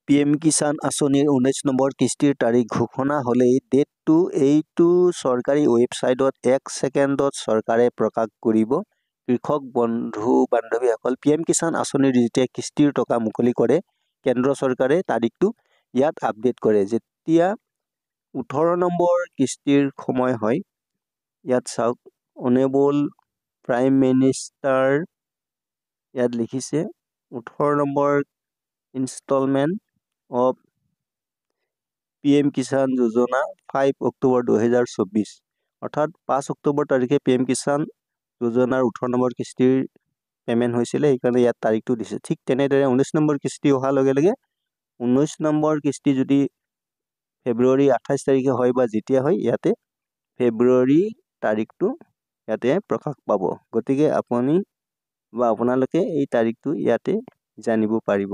PM Kisan আঁচনিৰ 19 number কিস্তিৰ তাৰিখ ঘোষণা হ'লেই ডেটটো এইটো চৰকাৰী ৱেবছাইটত 1 ছেকেণ্ডত চৰকাৰে প্ৰকাশ কৰিব। কৃষক বন্ধু বান্ধৱীসকল, PM কিষাণ আঁচনিৰ যেতিয়া কিস্তিৰ টকা মুকলি কৰে কেন্দ্ৰ চৰকাৰে তাৰিখটো ইয়াত আপডেট কৰে। যেতিয়া 18 নম্বৰ কিস্তিৰ সময় হয়, ইয়াত চাওক অনেবল প্ৰাইম মিনিষ্টাৰ ইয়াত লিখিছে 18 number instalment of PM Kisan Yojana 5 October 2024 অৰ্থাৎ 5 অক্টোবৰ তাৰিখে PM কিষাণ যোজনাৰ 18 নম্বৰ কিস্তিৰ পেমেণ্ট হৈছিলে, সেইকাৰণে ইয়াত তাৰিখটো দিছে। ঠিক তেনেদৰে 19 নম্বৰ কিস্তি অহাৰ লগে লগে 19 নম্বৰ কিস্তি যদি ফেব্ৰুৱাৰী 28 তাৰিখে হয় বা যেতিয়া হয়, ইয়াতে ফেব্ৰুৱাৰী তাৰিখটো ইয়াতে প্ৰকাশ পাব। গতিকে আপুনি বা আপোনালোকে এই তাৰিখটো ইয়াতে জানিব পাৰিব।